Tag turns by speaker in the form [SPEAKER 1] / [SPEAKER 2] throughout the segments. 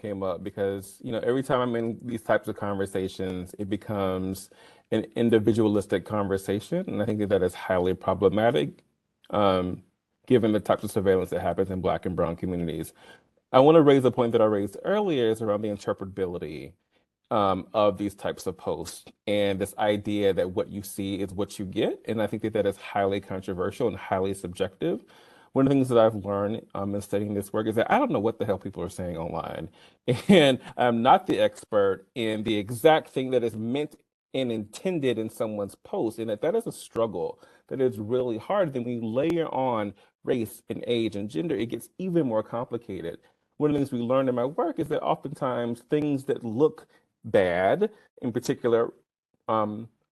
[SPEAKER 1] came up because, every time I'm in these types of conversations, it becomes an individualistic conversation. And I think that that is highly problematic, um, given the types of surveillance that happens in Black and Brown communities. I want to raise a point that I raised earlier is around the interpretability of these types of posts and this idea that what you see is what you get. And I think that that is highly controversial and highly subjective. One of the things that I've learned in studying this work is that I don't know what the hell people are saying online. And I'm not the expert in the exact thing that is meant and intended in someone's post. And that is a struggle that is really hard. Then when you layer on race and age and gender, it gets even more complicated. One of the things we learned in my work is that oftentimes things that look bad, in particular,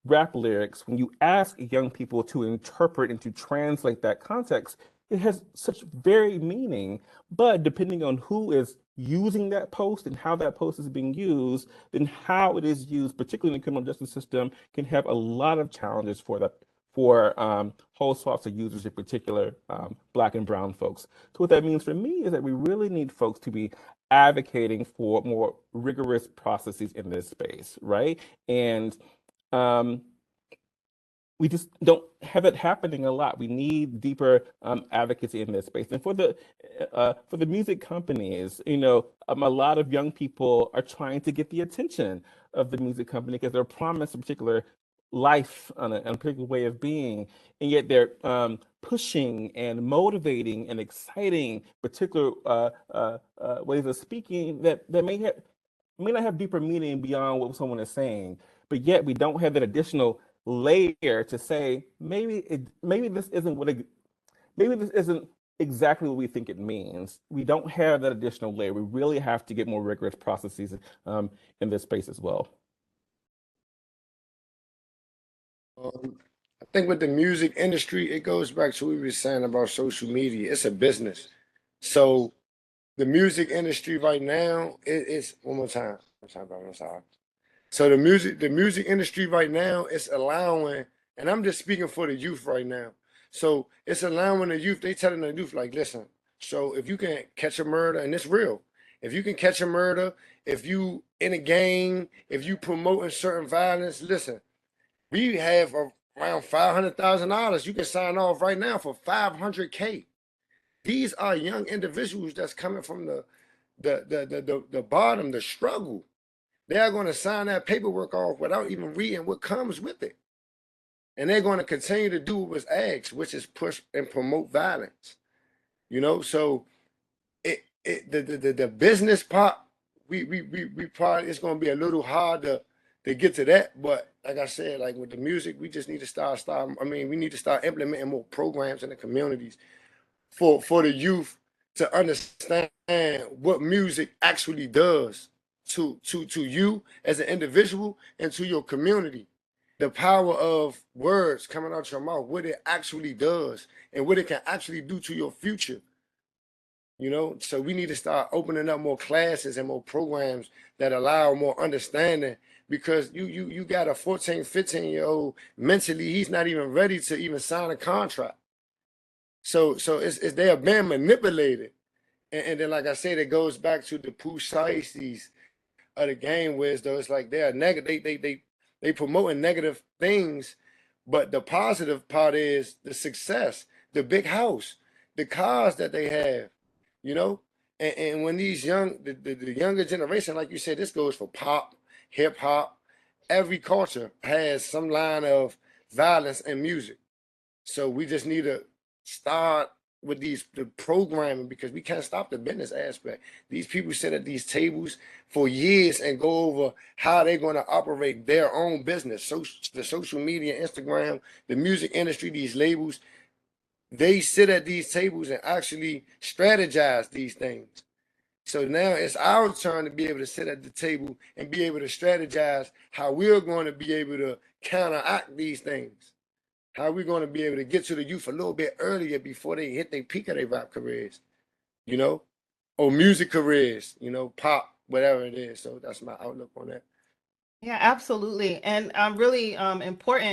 [SPEAKER 1] rap lyrics, when you ask young people to interpret and to translate that context, it has such varied meaning. But depending on who is using that post and how that post is being used, then how it is used, particularly in the criminal justice system, can have a lot of challenges for whole swaths of users, in particular Black and Brown folks. So what that means for me is that we really need folks to be advocating for more rigorous processes in this space, right? And um, we just don't have it happening a lot. We need deeper advocacy in this space. And for the music companies, a lot of young people are trying to get the attention of the music company because they're promised a particular life on a particular way of being, and yet they're pushing and motivating and exciting particular ways of speaking that may not have deeper meaning beyond what someone is saying, but yet we don't have that additional layer to say maybe this isn't maybe this isn't exactly what we think it means. We don't have that additional layer. We really have to get more rigorous processes in this space as well.
[SPEAKER 2] I think with the music industry, it goes back to what we were saying about social media. It's a business. So the music industry right now, it's one more time. I'm sorry. So the music industry right now is allowing, and I'm just speaking for the youth right now. So it's allowing the youth, they telling the youth, like, listen, so if you can catch a murder, and it's real, if you can catch a murder, if you in a gang, if you promoting certain violence, listen, we have around $500,000. You can sign off right now for 500K. These are young individuals that's coming from the bottom, the struggle. They are going to sign that paperwork off without even reading what comes with it. And they're going to continue to do what was asked, which is push and promote violence. So the business part, we probably, it's going to be a little hard to get to that. But like I said, like with the music, we just need to we need to start implementing more programs in the communities for the youth to understand what music actually does to you as an individual and to your community. The power of words coming out your mouth, what it actually does and what it can actually do to your future. So we need to start opening up more classes and more programs that allow more understanding, because you got a 14, 15-year-old mentally, he's not even ready to even sign a contract. So it's they are being manipulated. And then, like I said, it goes back to the precisely of the game, where though it's like they are negative, they promoting negative things, but the positive part is the success, the big house, the cars that they have, you know. And when these the younger generation, like you said, this goes for pop, hip hop, every culture has some line of violence in music. So we just need to start with the programming, because we can't stop the business aspect. These people sit at these tables for years and go over how they're going to operate their own business. So the social media, Instagram, the music industry, these labels, they sit at these tables and actually strategize these things. So now it's our turn to be able to sit at the table and be able to strategize how we're going to be able to counteract these things. How are we going to be able to get to the youth a little bit earlier before they hit their peak of their rap careers, or music careers, pop, whatever it is. So that's my outlook on that.
[SPEAKER 3] Yeah, absolutely. And really important